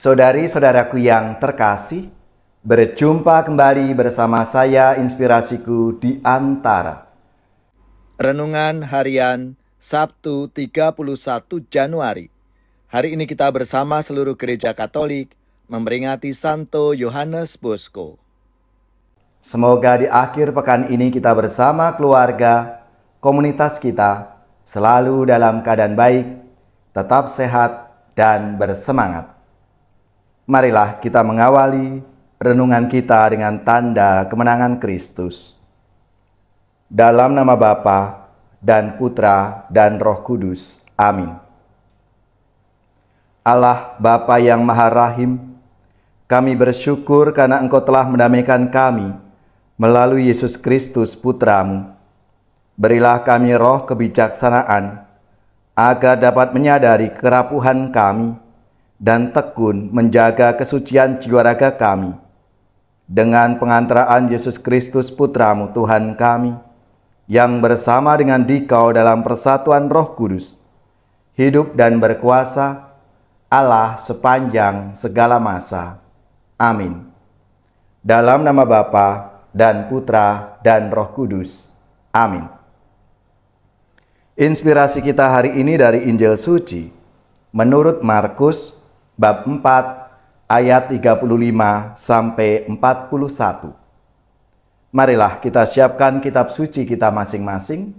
Saudari-saudaraku yang terkasih, berjumpa kembali bersama saya Inspirasiku di Antara. Renungan Harian Sabtu 31 Januari. Hari ini kita bersama seluruh gereja Katolik memperingati Santo Yohanes Bosco. Semoga di akhir pekan ini kita bersama keluarga, komunitas kita selalu dalam keadaan baik, tetap sehat dan bersemangat. Marilah kita mengawali renungan kita dengan tanda kemenangan Kristus. Dalam nama Bapa dan Putra dan Roh Kudus. Amin. Allah Bapa yang Maha Rahim, kami bersyukur karena Engkau telah mendamaikan kami melalui Yesus Kristus Putra-Mu. Berilah kami roh kebijaksanaan agar dapat menyadari kerapuhan kami dan tekun menjaga kesucian jiwa raga kami. Dengan pengantaraan Yesus Kristus Putra-Mu Tuhan kami, yang bersama dengan Dikau dalam persatuan Roh Kudus, hidup dan berkuasa Allah sepanjang segala masa. Amin. Dalam nama Bapa dan Putra dan Roh Kudus. Amin. Inspirasi kita hari ini dari Injil Suci menurut Markus bab 4 ayat 35 sampai 41. Marilah kita siapkan kitab suci kita masing-masing.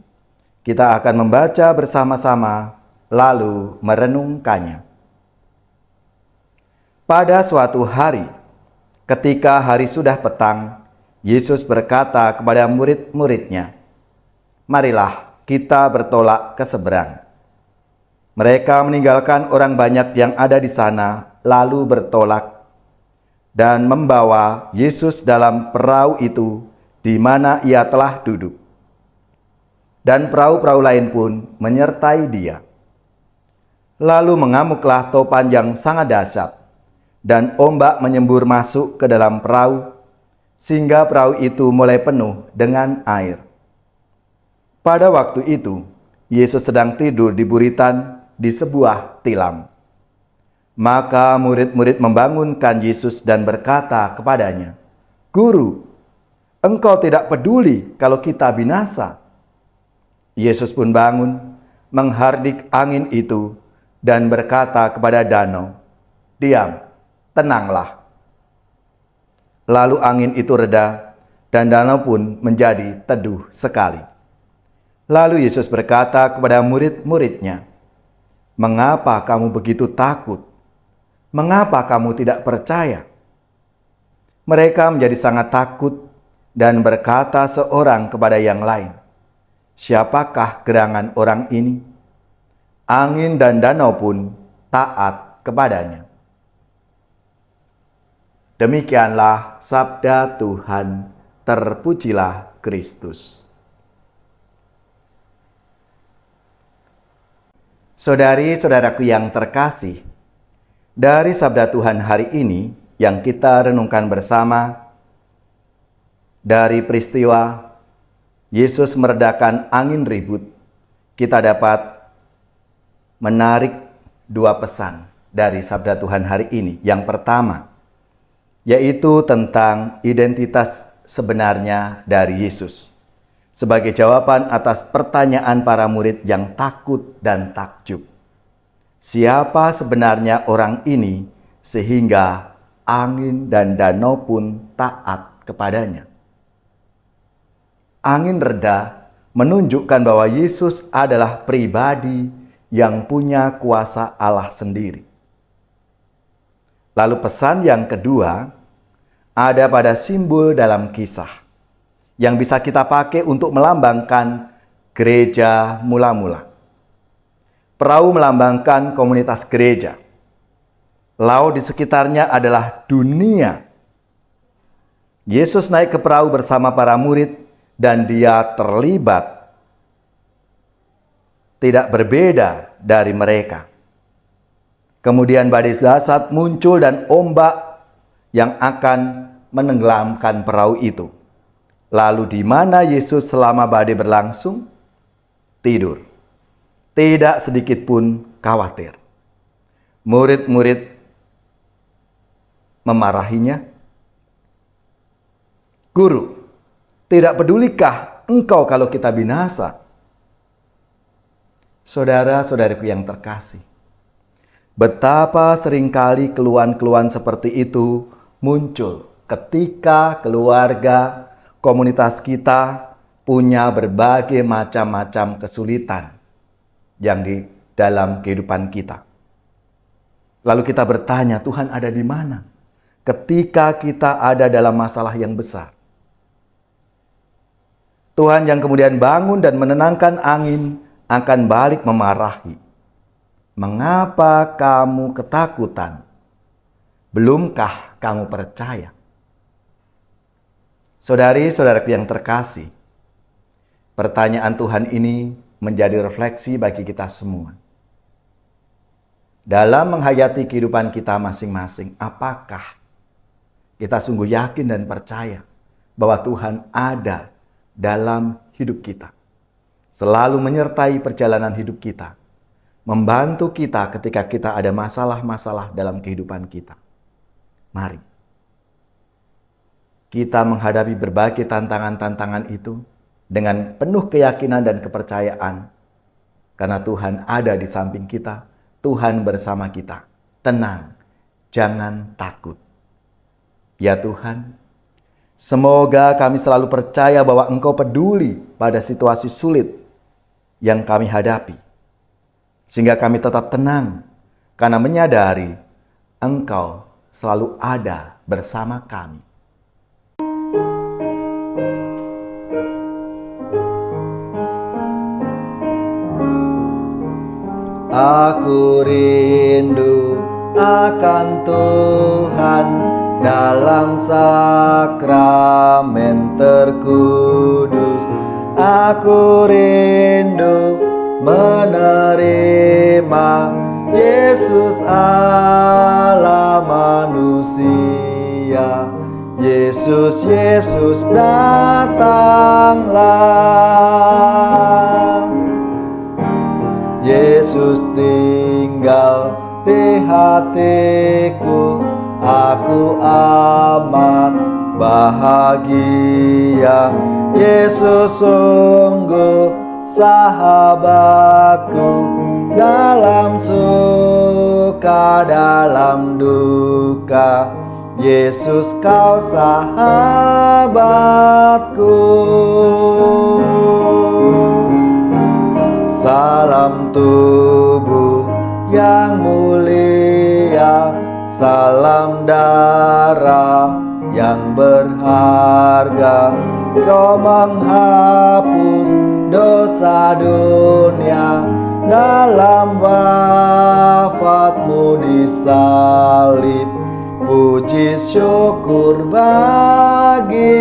Kita akan membaca bersama-sama lalu merenungkannya. Pada suatu hari, ketika hari sudah petang, Yesus berkata kepada murid-muridnya, "Marilah kita bertolak ke seberang." Mereka meninggalkan orang banyak yang ada di sana, lalu bertolak dan membawa Yesus dalam perahu itu di mana ia telah duduk. Dan perahu-perahu lain pun menyertai dia. Lalu mengamuklah topan yang sangat dahsyat, dan ombak menyembur masuk ke dalam perahu, sehingga perahu itu mulai penuh dengan air. Pada waktu itu, Yesus sedang tidur di buritan di sebuah tilam. Maka murid-murid membangunkan Yesus dan berkata kepadanya, "Guru, Engkau tidak peduli kalau kita binasa." Yesus pun bangun, menghardik angin itu, dan berkata kepada danau, "Diam, tenanglah." Lalu angin itu reda, dan danau pun menjadi teduh sekali. Lalu Yesus berkata kepada murid-muridnya, "Mengapa kamu begitu takut? Mengapa kamu tidak percaya?" Mereka menjadi sangat takut dan berkata seorang kepada yang lain, "Siapakah gerangan orang ini? Angin dan danau pun taat kepadanya." Demikianlah sabda Tuhan. Terpujilah Kristus. Saudari-saudaraku yang terkasih, dari sabda Tuhan hari ini yang kita renungkan bersama, dari peristiwa Yesus meredakan angin ribut, kita dapat menarik dua pesan dari sabda Tuhan hari ini. Yang pertama, yaitu tentang identitas sebenarnya dari Yesus. Sebagai jawaban atas pertanyaan para murid yang takut dan takjub. Siapa sebenarnya orang ini sehingga angin dan danau pun taat kepadanya? Angin reda menunjukkan bahwa Yesus adalah pribadi yang punya kuasa Allah sendiri. Lalu pesan yang kedua ada pada simbol dalam kisah yang bisa kita pakai untuk melambangkan gereja mula-mula. Perahu melambangkan komunitas gereja. Laut di sekitarnya adalah dunia. Yesus naik ke perahu bersama para murid dan dia terlibat. Tidak berbeda dari mereka. Kemudian badai dahsyat muncul dan ombak yang akan menenggelamkan perahu itu. Lalu di mana Yesus selama badai berlangsung? Tidur. Tidak sedikit pun khawatir. Murid-murid memarahinya? Guru, tidak pedulikah engkau kalau kita binasa? Saudara-saudariku yang terkasih, betapa seringkali keluhan-keluhan seperti itu muncul ketika keluarga, komunitas kita punya berbagai macam-macam kesulitan yang di dalam kehidupan kita. Lalu kita bertanya, Tuhan ada di mana ketika kita ada dalam masalah yang besar? Tuhan yang kemudian bangun dan menenangkan angin akan balik memarahi. Mengapa kamu ketakutan? Belumkah kamu percaya? Saudari-saudaraku yang terkasih, pertanyaan Tuhan ini menjadi refleksi bagi kita semua. Dalam menghayati kehidupan kita masing-masing, apakah kita sungguh yakin dan percaya bahwa Tuhan ada dalam hidup kita, selalu menyertai perjalanan hidup kita, membantu kita ketika kita ada masalah-masalah dalam kehidupan kita? Mari kita menghadapi berbagai tantangan-tantangan itu dengan penuh keyakinan dan kepercayaan, karena Tuhan ada di samping kita, Tuhan bersama kita. Tenang, jangan takut. Ya Tuhan, semoga kami selalu percaya bahwa Engkau peduli pada situasi sulit yang kami hadapi, sehingga kami tetap tenang karena menyadari Engkau selalu ada bersama kami. Aku rindu akan Tuhan dalam sakramen terkudus. Aku rindu menerima Yesus Allah manusia. Yesus, Yesus datanglah. Yesus tinggal di hatiku, aku amat bahagia. Yesus sungguh sahabatku, dalam suka, dalam duka. Yesus kau sahabatku. Salam tubuh yang mulia, salam darah yang berharga. Kau menghapus dosa dunia, dalam wafatmu di salib. Puji syukur bagi